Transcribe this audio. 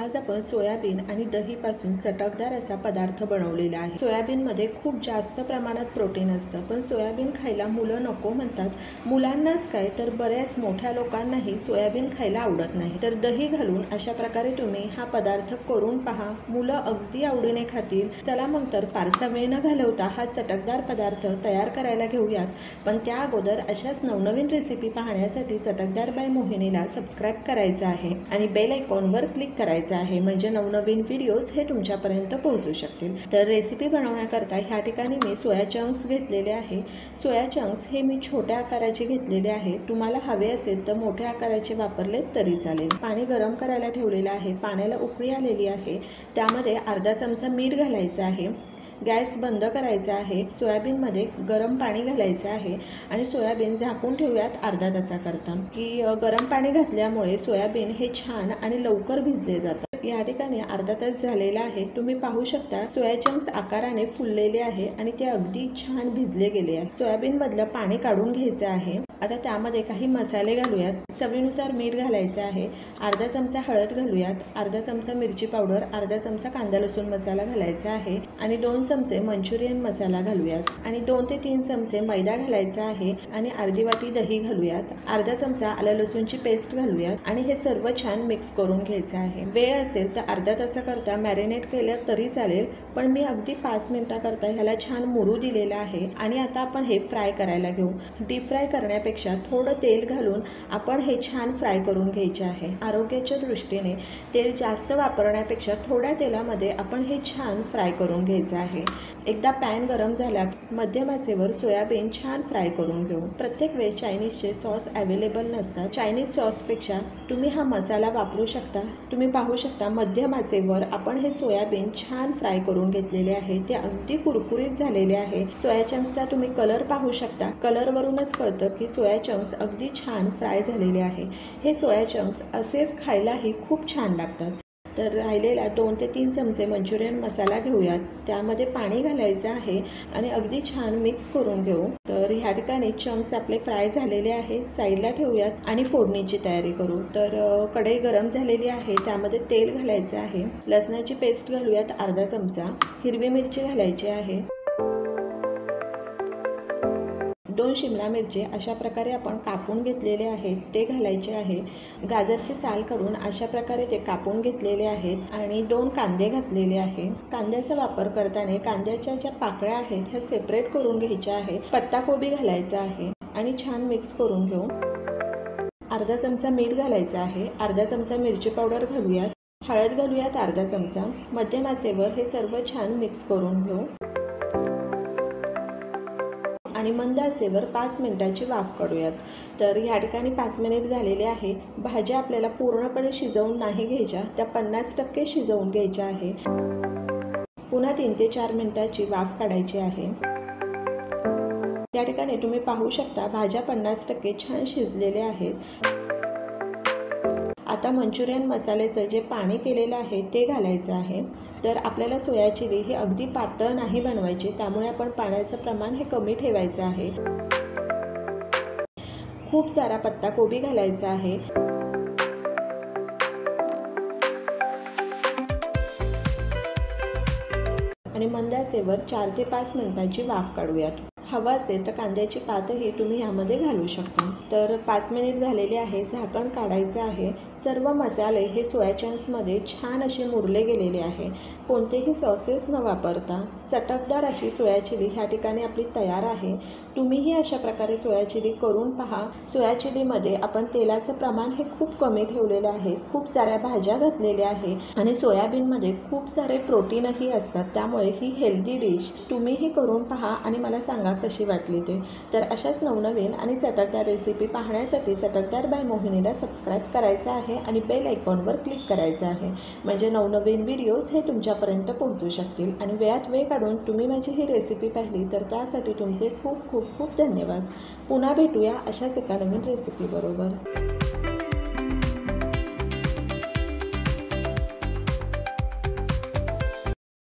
आज आपण सोयाबीन आणि दहीपासून चटकदार असा पदार्थ बनवलेला आहे। सोयाबीनमध्ये खूप जास्त प्रमाणात प्रोटीन असतं, पण सोयाबीन खायला मुलं नको म्हणतात। मुलांनाच काय तर बऱ्याच मोठ्या लोकांनाही सोयाबीन खायला आवडत नाही। तर दही घालून अशा प्रकारे तुम्ही हा पदार्थ करून पहा, मुलं अगदी आवडीने खातील। चला मग तर फारसा वेळ न घालवता हा चटकदार पदार्थ तयार करायला घेऊयात। पण त्या अगोदर अशाच नवनवीन रेसिपी पाहण्यासाठी चटकदार बाय मोहिनीला सबस्क्राइब करायचं आहे आणि बेल आयकॉनवर क्लिक करायचं आहे, म्हणजे नवनवीन व्हिडिओज हे तुमच्यापर्यंत पोहोचू शकतील। तर रेसिपी बनवण्याकरता ह्या ठिकाणी मी सोया चंक्स घेतलेले आहे। सोया चंक्स हे मी छोट्या आकाराचे घेतलेले आहे। तुम्हाला हवे असेल तर मोठ्या आकाराचे वापरले तरी चालेल। पाणी गरम करायला ठेवलेले आहे। पाण्याला उकळी आलेली आहे। त्यामध्ये अर्धा चमचा मीठ घालायचं आहे। गॅस बंद करायचा आहे। सोयाबीनमध्ये गरम पाणी घालायचं आहे आणि सोयाबीन झाकून ठेवूयात अर्धा तासाकरता, की गरम पाणी घातल्यामुळे सोयाबीन हे छान आणि लवकर भिजले जातात। या ठिकाणी अर्धा तास झालेला आहे। तुम्ही पाहू शकता सोया चंक्स आकाराने फुललेले आहे आणि ते अगदी छान भिजले गेले आहे। सोयाबीन मधलं पाणी काढून घ्यायचं आहे। आता त्यामध्ये काही मसाले घालूयात। चवीनुसार मीठ घालायचं आहे। अर्धा चमचा हळद घालूयात। अर्धा चमचा मिरची पावडर, अर्धा चमचा कांदा लसूण मसाला घालायचा आहे आणि 2 चमचे मंचुरियन मसाला घालूयात आणि 2 ते 3 चमचे मैदा घालायचा आहे आणि अर्धी वाटी दही घालूयात। अर्धा चमचा आलं लसूणची पेस्ट घालूयात आणि हे सर्व छान मिक्स करून घ्यायचं आहे। वेळ असेल तर अर्धा तासाकरता मॅरिनेट केलं तरी चालेल, पण मी अगदी 5 मिनिटाकरता ह्याला छान मुरू दिलेला आहे। आणि आता आपण हे फ्राय करायला घेऊ। डीप फ्राय करण्यापेक्षा थोडं तेल घालून आपण हे छान फ्राय करून घ्यायचे आहे। आरोग्याच्या दृष्टीने तेल जास्त वापरण्यापेक्षा थोड्या तेलामध्ये आपण हे छान फ्राय करून घ्यायचं आहे। एकदा पॅन गरम झाला मध्यम आचेवर सोयाबीन छान फ्राय करून घेऊ। प्रत्येक वेळ चायनीजचे सॉस अवेलेबल नसतात। चायनीज सॉसपेक्षा तुम्ही हा मसाला वापरू शकता। तुम्ही पाहू शकता मध्यम आचेवर आपण हे सोयाबीन छान फ्राय करून घेतलेले आहे। ते अगदी कुरकुरीत झालेले आहे। सोया चंक्सचा तुम्ही कलर पाहू शकता। कलरवरूनच कळतं की सोया चंक्स अगदी छान फ्राय झालेले आहे। हे सोया चंक्स असेच खायलाही खूप छान लागतात। तर राहिलेला 2 ते 3 चमचे मंचुरियन मसाला घेऊयात। त्यामध्ये पाणी घालायचं आहे आणि अगदी छान मिक्स करून घेऊ। तर ह्या ठिकाणी चंक्स आपले फ्राय झालेले आहे, साईडला ठेवूयात आणि फोडणीची तयारी करू। तर कढई गरम झालेली आहे, त्यामध्ये तेल घालायचं आहे। लसणाची पेस्ट घालूयात अर्धा चमचा। हिरवी मिरची घालायची आहे। 2 शिमला मिरची अशा प्रकारे आपण कापून घेतलेले आहेत ते घालायचे आहे। गाजरची साल काढून अशा प्रकारे ते कापून घेतलेले आहेत आणि 2 कांदे घातलेले आहे। कांद्याचा वापर करताना कांद्याच्या ज्या पाकळ्या आहेत ह्या सेपरेट करून घ्यायच्या आहेत। पत्ताकोबी घालायचा आहे आणि छान मिक्स करून घेऊ। अर्धा चमचा मीठ घालायचं आहे। अर्धा चमचा मिरची पावडर घालूयात। हळद घालूयात अर्धा चमचा। मध्यम आचेवर हे सर्व छान मिक्स करून घेऊ आणि मंद आचेवर 5 मिनिटाची वाफ काढूयात। तर या ठिकाणी 5 मिनिट झालेले आहे। भाज्या आपल्याला पूर्णपणे शिजवून नाही घ्यायच्या, त्या 50% शिजवून घ्यायच्या आहे। पुन्हा 3 ते 4 मिनिटाची वाफ काढायची आहे। या ठिकाणी तुम्ही पाहू शकता भाज्या 50% छान शिजलेल्या आहेत। आता मंचुरियन मसाल्याचं जे पाणी केलेलं आहे ते घालायचं आहे। तर आपल्याला सोया चिली ही अगदी पातळ नाही बनवायची, त्यामुळे आपण पाण्याचं प्रमाण हे कमी ठेवायचं आहे। खूप सारा पत्ताकोबी घालायचा आहे आणि मंद आचेवर 4 ते 5 मिनिटांची वाफ काढूयात। हवा असेल तर कांद्याची पातही तुम्ही यामध्ये घालू शकता। तर 5 मिनिट झालेले आहे, झाकण काढायचं आहे। सर्व मसाले हे सोया चंक्समध्ये छान असे मुरले गेलेले आहे। कोणतेही सॉसेस न वापरता चटकदार अशी सोया चिली ह्या ठिकाणी आपली तयार आहे। तुम्हीही अशा प्रकारे सोया चिली करून पहा। सोया चिलीमध्ये आपण तेलाचं प्रमाण हे खूप कमी ठेवलेलं आहे। खूप साऱ्या भाज्या घातलेल्या आहे आणि सोयाबीनमध्ये खूप सारे प्रोटीनही असतात, त्यामुळे ही हेल्दी डिश तुम्हीही करून पहा आणि मला सांगा कशी वाटली ते। तर अशाच नवनवीन आणि चटकदार रेसिपी पाहण्यासाठी चटकदार बाय मोहिनीला सबस्क्राइब करायचं आहे आणि बेल आयकॉनवर क्लिक करायचं आहे, म्हणजे नवनवीन व्हिडिओज हे तुमच्यापर्यंत पोहोचू शकतील। आणि वेळात वेळ काढून तुम्ही माझी ही रेसिपी पाहिली तर त्यासाठी तुमचे खूप खूप खूप धन्यवाद। पुन्हा भेटूया अशाच एका नवीन रेसिपी बरोबर।